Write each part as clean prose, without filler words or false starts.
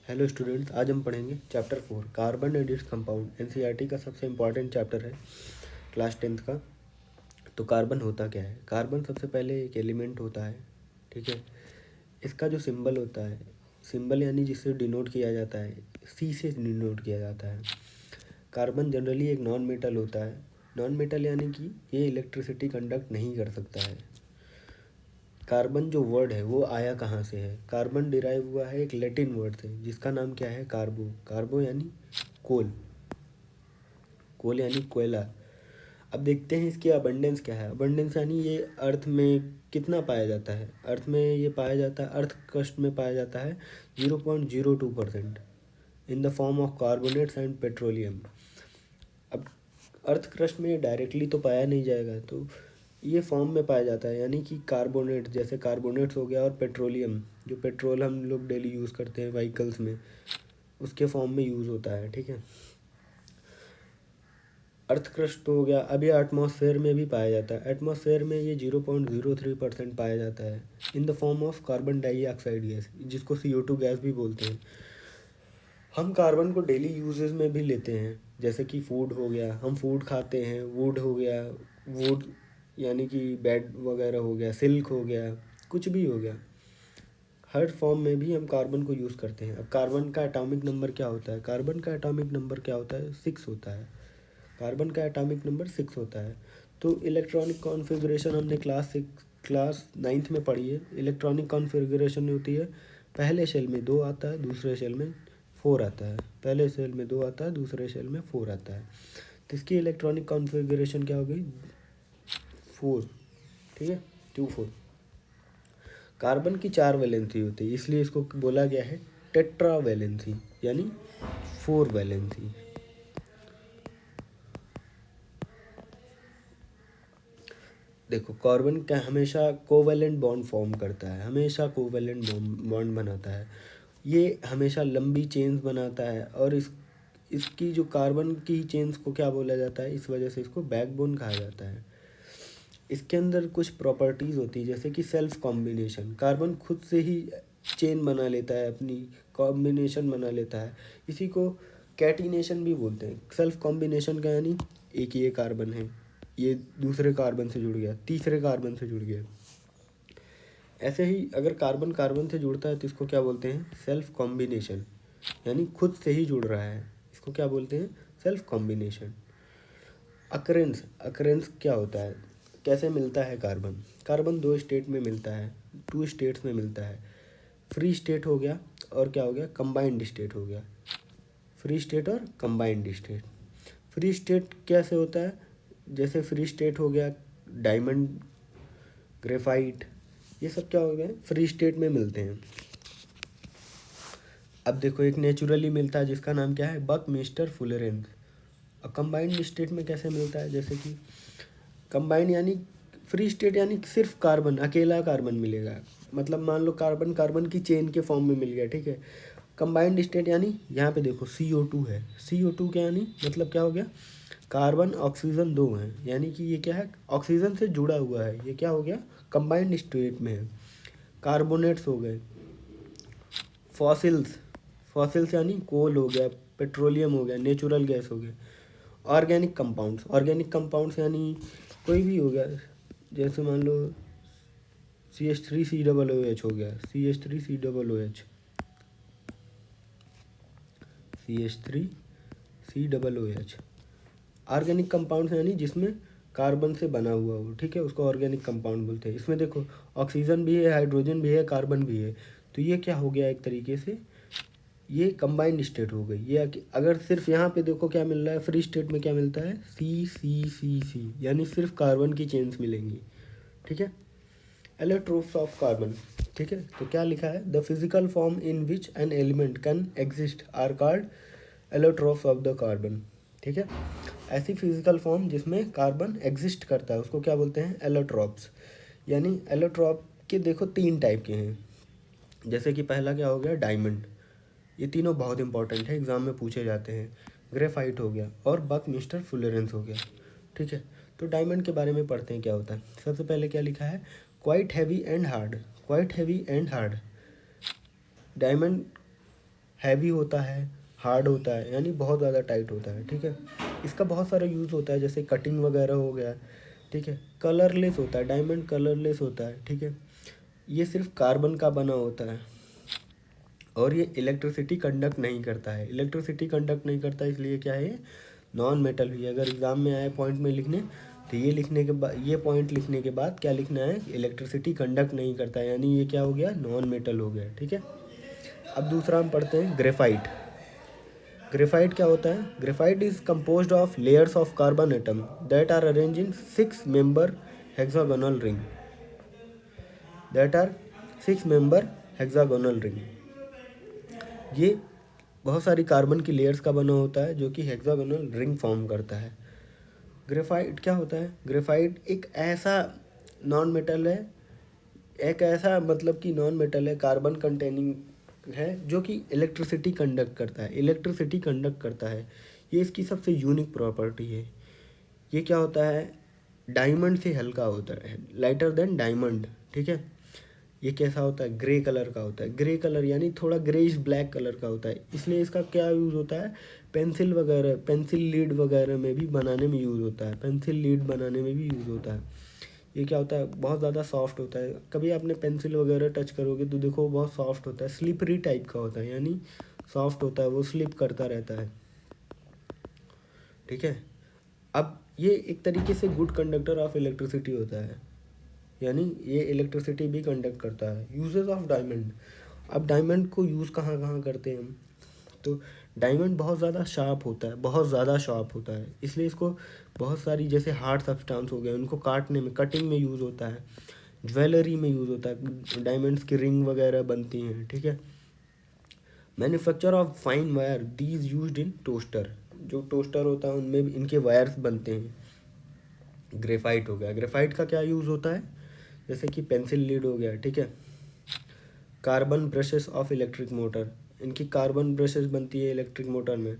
Hello students, आज हम पढ़ेंगे chapter 4 carbon and its compound. NCERT का सबसे इम्पॉर्टेंट चैप्टर है क्लास 10th का। तो कार्बन होता क्या है? कार्बन सबसे पहले एक एलिमेंट होता है, ठीक है। इसका जो सिंबल होता है, सिंबल यानी जिससे डिनोट किया जाता है, सी से डिनोट किया जाता है। कार्बन जनरली एक नॉन मेटल होता है। नॉन मेटल यानी कि ये इलेक्ट्रिसिटी कंडक्ट नहीं कर सकता है। कार्बन जो वर्ड है वो आया कहाँ से है? कार्बन डिराइव हुआ है एक लैटिन वर्ड से जिसका नाम क्या है? कार्बो। कार्बो यानी कोल, कोल यानी कोयला। अब देखते हैं इसकी अबंडेंस क्या है। अबंडेंस यानी ये अर्थ में कितना पाया जाता है। अर्थ में ये पाया जाता है, अर्थ क्रस्ट में पाया जाता है 0.02% in the form of carbonates and petroleum. अब अर्थ क्रस्ट में डायरेक्टली तो पाया नहीं जाएगा, तो ये फॉर्म में पाया जाता है, यानी कि कार्बोनेट, जैसे कार्बोनेट्स हो गया, और पेट्रोलियम, जो पेट्रोल हम लोग डेली यूज़ करते हैं व्हीकल्स में, उसके फॉर्म में यूज़ होता है, ठीक है। अर्थ क्रस्ट हो गया। अब ये एटमॉस्फेयर में भी पाया जाता है। एटमॉस्फेयर में ये 0.03% पाया जाता है in the form of carbon dioxide gas, जिसको CO2 गैस भी बोलते हैं। हम कार्बन को डेली यूजेस में भी लेते हैं, जैसे कि फूड हो गया, हम फूड खाते हैं। वुड हो गया, वुड यानी कि बेड वगैरह हो गया, सिल्क हो गया, कुछ भी हो गया, हर फॉर्म में भी हम कार्बन को यूज़ करते हैं। अब कार्बन का एटॉमिक नंबर क्या होता है? कार्बन का एटॉमिक नंबर क्या होता है? 6 होता है। कार्बन का एटॉमिक नंबर 6 होता है। तो इलेक्ट्रॉनिक कॉन्फ़िगरेशन हमने क्लास 9th में पढ़ी है। इलेक्ट्रॉनिक कॉन्फ़िगरेशन होती है, पहले शेल में 2 आता है, दूसरे शेल में 4 आता है। पहले शेल में 2 आता है, दूसरे शेल में 4 आता है। तो इसकी इलेक्ट्रॉनिक कॉन्फ़िगरेशन क्या हो गई? 4, ठीक है, 2 4। कार्बन की 4 वैलेंसी होती है, इसलिए इसको बोला गया है टेट्रा वैलेंसी, यानी 4 वैलेंसी। देखो, कार्बन का हमेशा कोवैलेंट बॉन्ड फॉर्म करता है, हमेशा कोवैलेंट बॉन्ड बनाता है। ये हमेशा लंबी चेन्स बनाता है, और इसकी जो कार्बन की चेन्स को क्या बोला जाता है, इस वजह से इसको बैकबोन कहा जाता है। इसके अंदर कुछ प्रॉपर्टीज़ होती है, जैसे कि सेल्फ कॉम्बिनेशन। कार्बन खुद से ही चेन बना लेता है, अपनी कॉम्बिनेशन बना लेता है। इसी को कैटिनेशन भी बोलते हैं। सेल्फ कॉम्बिनेशन का यानी एक ये कार्बन है, ये दूसरे कार्बन से जुड़ गया, तीसरे कार्बन से जुड़ गया। ऐसे ही अगर कार्बन कार्बन से जुड़ता है तो इसको क्या बोलते हैं? सेल्फ कॉम्बिनेशन, यानी खुद से ही जुड़ रहा है, इसको क्या बोलते हैं? Self combination. अकरेंस, अकरेंस क्या होता है? कैसे मिलता है कार्बन? कार्बन 2 स्टेट में मिलता है, 2 स्टेट्स में मिलता है। फ्री स्टेट हो गया, और क्या हो गया? कंबाइंड स्टेट हो गया। फ्री स्टेट और कंबाइंड स्टेट। फ्री स्टेट कैसे होता है? जैसे फ्री स्टेट हो गया डायमंड, ग्रेफाइट, ये सब क्या हो गए? फ्री स्टेट में मिलते हैं। अब देखो, एक नेचुरली मिलता है जिसका नाम क्या है? बकमिस्टर फुलरेंस। और कंबाइंड स्टेट में कैसे मिलता है? जैसे कि कंबाइंड यानी फ्री स्टेट यानी सिर्फ कार्बन, अकेला कार्बन मिलेगा, मतलब मान लो कार्बन कार्बन की चेन के फॉर्म में मिल गया, ठीक है। कंबाइंड स्टेट यानी यहाँ पे देखो CO2 है, CO2 क्या यानी मतलब क्या हो गया? कार्बन ऑक्सीजन 2 हैं, यानी कि ये क्या है? ऑक्सीजन से जुड़ा हुआ है, ये क्या हो गया? कंबाइंड स्टेट में है। कार्बोनेट्स हो गए। फॉसिल्स, फॉसिल्स यानी कोल हो गया, पेट्रोलियम हो गया, नेचुरल गैस हो गया। ऑर्गेनिक कंपाउंड्स, ऑर्गेनिक कंपाउंड्स यानी कोई भी हो गया, जैसे मान लो CH3COOH हो गया, CH3COOH, CH3COOH। ऑर्गेनिक कंपाउंड्स यानी जिसमें कार्बन से बना हुआ हो, ठीक है, उसको ऑर्गेनिक कंपाउंड बोलते हैं। इसमें देखो ऑक्सीजन भी है, हाइड्रोजन भी है, कार्बन भी है, तो ये क्या हो गया? एक तरीके से ये कंबाइंड स्टेट हो गई। ये अगर सिर्फ यहाँ पे देखो क्या मिल रहा है, फ्री स्टेट में क्या मिलता है? C, यानी सिर्फ कार्बन की चेन्स मिलेंगी, ठीक है। एलोट्रोप्स ऑफ कार्बन, ठीक है। तो क्या लिखा है? The physical form in which an element can exist are called allotropes of the carbon, ठीक है। ऐसी फिजिकल फॉर्म जिसमें कार्बन एग्जिस्ट करता है उसको क्या बोलते हैं? एलोट्रोप्स। यानी एलोट्रोप के देखो 3 टाइप के हैं। जैसे कि पहला क्या हो गया? डायमंड, ये तीनों बहुत इंपॉर्टेंट है, एग्जाम में पूछे जाते हैं। ग्रेफाइट हो गया, और बकमिस्टर फुलरेंस हो गया, ठीक है। तो डायमंड के बारे में पढ़ते हैं क्या होता है। सबसे पहले क्या लिखा है? Quite heavy and hard, quite heavy and hard. Diamond heavy होता है, हार्ड होता है, यानी बहुत ज़्यादा टाइट होता है, ठीक है। इसका बहुत सारा यूज़ होता है, जैसे कटिंग वगैरह हो गया, ठीक है। कलरलेस होता है, डायमंड कलरलेस होता है, ठीक है। ये सिर्फ कार्बन का बना होता है और ये इलेक्ट्रिसिटी कंडक्ट नहीं करता है। इलेक्ट्रिसिटी कंडक्ट नहीं करता इसलिए क्या है, ये नॉन मेटल भी है। अगर एग्ज़ाम में आए पॉइंट में लिखने, तो ये लिखने के बाद, ये पॉइंट लिखने के बाद क्या लिखना है, इलेक्ट्रिसिटी कंडक्ट नहीं करता है, यानी ये क्या हो गया, नॉन मेटल हो गया, ठीक है। अब दूसरा हम पढ़ते हैं ग्रेफाइट। ग्रेफाइट क्या होता है? Graphite is composed of layers of carbon atom that are arrange in 6 member hexagonal ring, that are 6 member hexagonal ring. ये बहुत सारी कार्बन की लेयर्स का बना होता है जो कि हेक्सागोनल रिंग फॉर्म करता है। ग्रेफाइट क्या होता है? ग्रेफाइट एक ऐसा नॉन मेटल है, एक ऐसा मतलब कि नॉन मेटल है, कार्बन कंटेनिंग है, जो कि इलेक्ट्रिसिटी कंडक्ट करता है, इलेक्ट्रिसिटी कंडक्ट करता है। ये इसकी सबसे यूनिक प्रॉपर्टी है। ये क्या होता है, डायमंड से हल्का होता है, लाइटर देन डायमंड, ठीक है। ये कैसा होता है, ग्रे कलर का होता है। ग्रे कलर यानी थोड़ा ग्रेइश ब्लैक कलर का होता है, इसलिए इसका क्या यूज़ होता है, पेंसिल वगैरह, पेंसिल लीड वगैरह में भी बनाने में यूज़ होता है, पेंसिल लीड बनाने में भी यूज़ होता है। ये क्या होता है, बहुत ज़्यादा सॉफ्ट होता है। कभी आपने पेंसिल वगैरह टच करोगे तो देखो बहुत सॉफ्ट होता है, स्लिपरी टाइप का होता है, यानी सॉफ्ट होता है, वो स्लिप करता रहता है, ठीक है। अब ये एक तरीके से गुड कंडक्टर ऑफ इलेक्ट्रिसिटी होता है, यानी ये इलेक्ट्रिसिटी भी कंडक्ट करता है। Uses of diamond. अब डायमंड को यूज़ कहाँ कहाँ करते हैं हम, तो डायमंड बहुत ज़्यादा शार्प होता है, बहुत ज़्यादा शार्प होता है, इसलिए इसको बहुत सारी, जैसे हार्ड सब्सटेंस हो गए, उनको काटने में, कटिंग में यूज़ होता है। ज्वेलरी में यूज़ होता है, डायमंड्स की रिंग वगैरह बनती हैं, ठीक है। Manufacture of fine wire these used in toaster. जो टोस्टर होता है उनमें भी इनके वायर्स बनते हैं। ग्रेफाइट हो गया, ग्रेफाइट का क्या यूज़ होता है, जैसे कि पेंसिल लीड हो गया, ठीक है। Carbon brushes of electric motor, इनकी कार्बन ब्रशेस बनती है इलेक्ट्रिक मोटर में।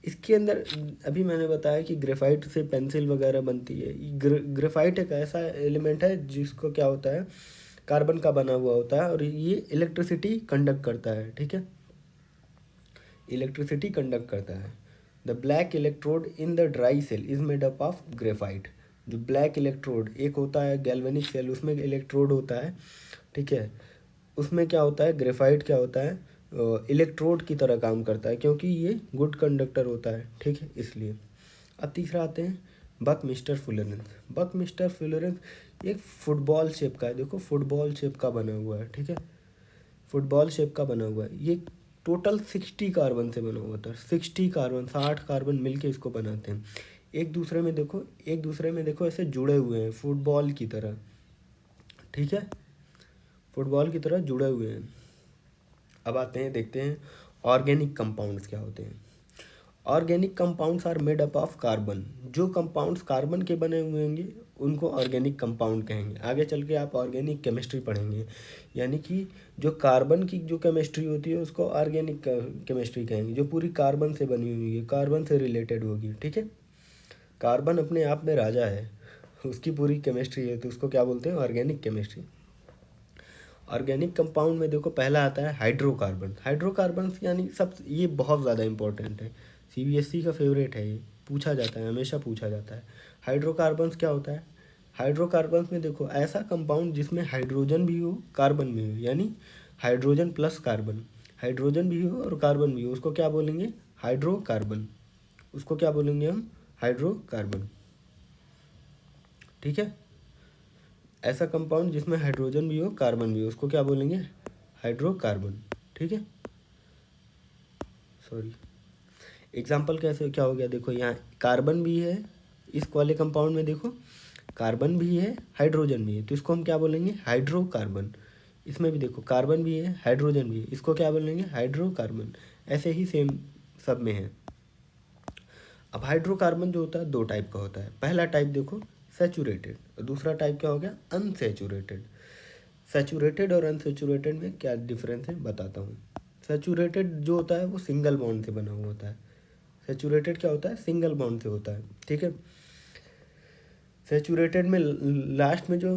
इसके अंदर अभी मैंने बताया कि ग्रेफाइट से पेंसिल वगैरह बनती है। ग्रेफाइट एक ऐसा एलिमेंट है जिसको क्या होता है, कार्बन का बना हुआ होता है और ये इलेक्ट्रिसिटी कंडक्ट करता है, ठीक है, इलेक्ट्रिसिटी कंडक्ट करता है। The black electrode in the dry cell is made up of graphite. जो ब्लैक इलेक्ट्रोड एक होता है गैल्वेनिक सेल, उसमें इलेक्ट्रोड होता है, ठीक है, उसमें क्या होता है, ग्रेफाइट क्या होता है, इलेक्ट्रोड की तरह काम करता है, क्योंकि ये गुड कंडक्टर होता है, ठीक है, इसलिए। अब तीसरा आते हैं बकमिस्टर फुलरेंस। बकमिस्टर फुलरेंस एक फुटबॉल शेप का है, देखो फुटबॉल शेप का बना हुआ है, ठीक है, फुटबॉल शेप का बना हुआ है। ये टोटल 60 कार्बन से बना हुआ था, 60 कार्बन, 60 कार्बन मिलके इसको बनाते हैं। एक दूसरे में देखो, एक दूसरे में देखो ऐसे जुड़े हुए हैं फुटबॉल की तरह, ठीक है, फुटबॉल की तरह जुड़े हुए हैं। अब आते हैं, देखते हैं ऑर्गेनिक कंपाउंड्स क्या होते हैं। Organic compounds are made up of carbon. जो कंपाउंड्स कार्बन के बने हुए होंगे उनको ऑर्गेनिक कंपाउंड कहेंगे। आगे चल के आप ऑर्गेनिक केमिस्ट्री पढ़ेंगे, यानी कि जो कार्बन की जो केमिस्ट्री होती है उसको ऑर्गेनिक केमिस्ट्री कहेंगे, जो पूरी कार्बन से बनी हुई है, कार्बन से रिलेटेड होगी, ठीक है। कार्बन अपने आप में राजा है, उसकी पूरी केमिस्ट्री है, तो उसको क्या बोलते हैं, ऑर्गेनिक केमिस्ट्री। ऑर्गेनिक कंपाउंड में देखो पहला आता है हाइड्रोकार्बन। हाइड्रोकार्बन यानी सब, ये बहुत ज़्यादा इंपॉर्टेंट है, सीबीएसई का फेवरेट है, ये पूछा जाता है, हमेशा पूछा जाता है। हाइड्रोकार्बन्स क्या होता है, हाइड्रोकार्बन्स में देखो ऐसा कंपाउंड जिसमें हाइड्रोजन भी हो कार्बन भी हो, यानी हाइड्रोजन प्लस कार्बन, हाइड्रोजन भी हो और कार्बन भी हो, उसको क्या बोलेंगे, हाइड्रोकार्बन। उसको क्या बोलेंगे हम, हाइड्रोकार्बन, ठीक है। ऐसा कंपाउंड जिसमें हाइड्रोजन भी हो कार्बन भी हो, उसको क्या बोलेंगे, हाइड्रोकार्बन, ठीक है। सॉरी, एग्जाम्पल कैसे क्या हो गया, देखो यहाँ कार्बन भी है, इस वाले कंपाउंड में देखो कार्बन भी है हाइड्रोजन भी है, तो इसको हम क्या बोलेंगे, हाइड्रोकार्बन। इसमें भी देखो कार्बन भी है हाइड्रोजन भी है, इसको क्या बोलेंगे, हाइड्रोकार्बन। ऐसे ही सेम सब में है। अब हाइड्रोकार्बन जो होता है दो टाइप का होता है। पहला टाइप देखो सैचुरेटेड, और दूसरा टाइप क्या हो गया, अनसैचुरेटेड। सैचुरेटेड और अनसैचुरेटेड में क्या डिफरेंस है बताता हूँ। सैचुरेटेड जो होता है वो सिंगल बॉन्ड से बना हुआ होता है। सैचुरेटेड क्या होता है, सिंगल बॉन्ड से होता है, ठीक है। सैचुरेटेड में लास्ट में जो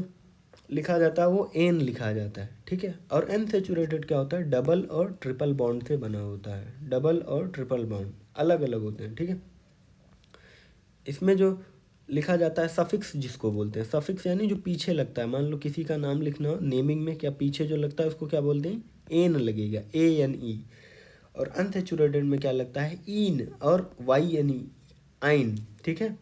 लिखा जाता है वो एन लिखा जाता है, ठीक है। और अनसैचुरेटेड क्या होता है, डबल और ट्रिपल बॉन्ड से बना होता है। डबल और ट्रिपल बॉन्ड अलग अलग होते हैं, ठीक है। इसमें जो लिखा जाता है सफिक्स जिसको बोलते हैं, सफिक्स यानी जो पीछे लगता है। मान लो किसी का नाम लिखना हो नेमिंग में, क्या पीछे जो लगता है उसको क्या बोलते हैं, एन लगेगा, ए एन ई। और अनसैचुरेटेड में क्या लगता है, ईन और वाई एन ई, आइन, ठीक है।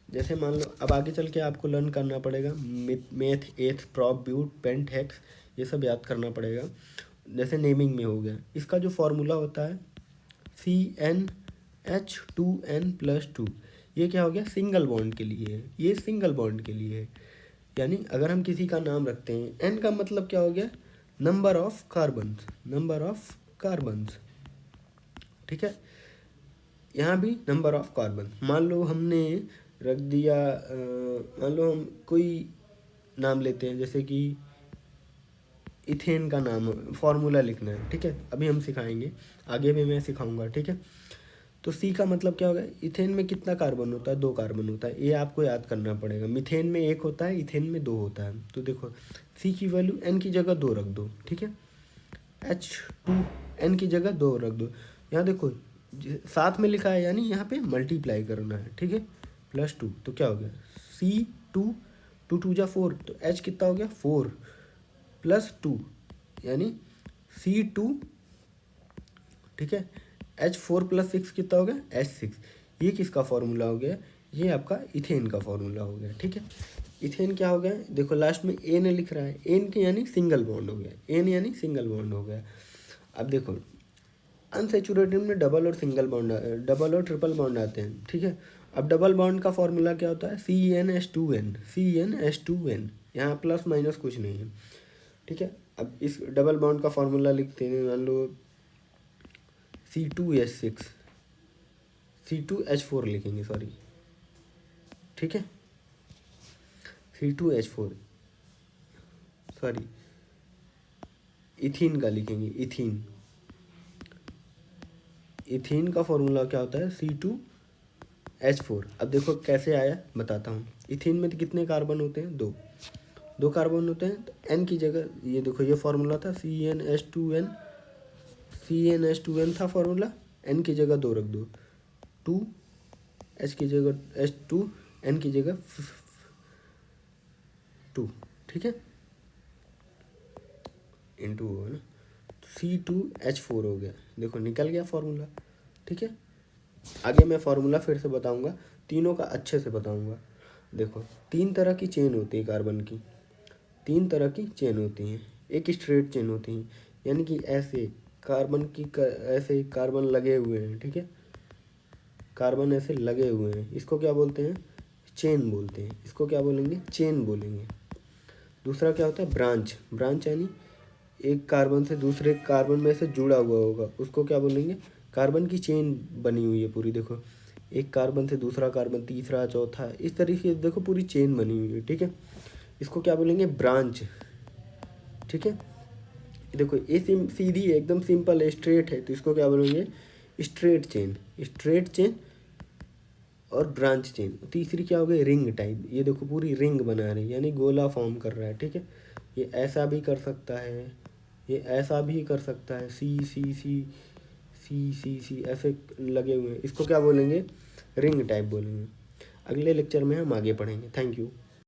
जैसे मान लो अब आगे चल के आपको लर्न करना पड़ेगा मेथ, एथ, प्रॉप, ब्यूट, पेंट, हेक्स, ये सब याद करना पड़ेगा। जैसे नेमिंग में हो गया, इसका जो फॉर्मूला होता है CnH2n+2, ये क्या हो गया, सिंगल बॉन्ड के लिए है, ये सिंगल बॉन्ड के लिए है। यानी अगर हम किसी का नाम रखते हैं, एन का मतलब क्या हो गया, number of carbons, number of carbons, ठीक है। यहाँ भी नंबर ऑफ कार्बन। मान लो हमने रख दिया मान लो हम कोई नाम लेते हैं, जैसे कि इथेन का नाम फॉर्मूला लिखना है, ठीक है। अभी हम सिखाएंगे, आगे भी मैं सिखाऊंगा, ठीक है। तो सी का मतलब क्या होगा, इथेन में कितना कार्बन होता है, 2 कार्बन होता है, ये आपको याद करना पड़ेगा। मीथेन में 1 होता है, इथेन में 2 होता है। तो देखो सी की वैल्यू एन की जगह 2 रख दो, ठीक है। H2 n की जगह 2 रख दो। यहाँ देखो साथ में लिखा है, यानी यहाँ पे मल्टीप्लाई करना है, ठीक है। +2 तो क्या हो गया, C2, 2 2 जा 4, तो H कितना हो गया 4 +2 यानी C2, ठीक है। H4 + 6 कितना हो गया, H6। ये किसका फॉर्मूला हो गया, ये आपका इथेन का फॉर्मूला हो गया, ठीक है। इथेन क्या हो गया, देखो लास्ट में एन लिख रहा है, एन के यानी सिंगल बॉन्ड हो गया, एन यानी सिंगल बॉन्ड हो गया। अब देखो अनसैचुरेटेड में डबल और सिंगल बॉन्ड, डबल और ट्रिपल बॉन्ड आते हैं, ठीक है। अब डबल बॉन्ड का फॉर्मूला क्या होता है, CnH2n, CnH2n, यहाँ प्लस माइनस कुछ नहीं है, ठीक है। अब इस डबल बॉन्ड का फॉर्मूला लिखते हैं, मान लो C2H6, C2H4 लिखेंगे, सॉरी, ठीक है। C2H4, सॉरी, इथीन का लिखेंगे, इथीन। इथीन का फॉर्मूला क्या होता है, C2H4। अब देखो कैसे आया बताता हूँ। इथीन में तो कितने कार्बन होते हैं, 2 2 कार्बन होते हैं। तो एन की जगह ये देखो, ये फॉर्मूला था CnH2n, CnH2n था फॉर्मूला, एन की जगह 2 रख दो, 2, H की जगह H2, एन की जगह 2, ठीक है, इंटू होगा ना, C2H4 हो गया। देखो निकल गया फॉर्मूला, ठीक है। आगे मैं फॉर्मूला फिर से बताऊंगा, तीनों का अच्छे से बताऊंगा। देखो 3 तरह की चेन होती है कार्बन की, 3 तरह की चेन होती हैं। एक स्ट्रेट चेन होती है, यानी कि ऐसे कार्बन की ऐसे कार्बन लगे हुए हैं, ठीक है, कार्बन ऐसे लगे हुए हैं, इसको क्या बोलते हैं, चेन बोलते हैं। इसको क्या बोलेंगे, चेन बोलेंगे। दूसरा क्या होता है, ब्रांच, ब्रांच यानी एक कार्बन से दूसरे कार्बन में से जुड़ा हुआ होगा, उसको क्या बोलेंगे, कार्बन की चेन बनी हुई है पूरी। देखो एक कार्बन से दूसरा कार्बन, तीसरा, चौथा, इस तरीके से देखो पूरी चेन बनी हुई है, ठीक है। इसको क्या बोलेंगे, ब्रांच, ठीक है। देखो ये सीधी है, एकदम सिंपल है, स्ट्रेट है, तो इसको क्या बोलेंगे, स्ट्रेट चेन, स्ट्रेट चेन और ब्रांच चेन। तीसरी क्या हो गई, रिंग टाइप, ये देखो पूरी रिंग बना रही है, यानी गोला फॉर्म कर रहा है, ठीक है। ये ऐसा भी कर सकता है, ये ऐसा भी कर सकता है, सी सी सी सी सी सी ऐसे लगे हुए हैं, इसको क्या बोलेंगे, रिंग टाइप बोलेंगे। अगले लेक्चर में हम आगे पढ़ेंगे। Thank you.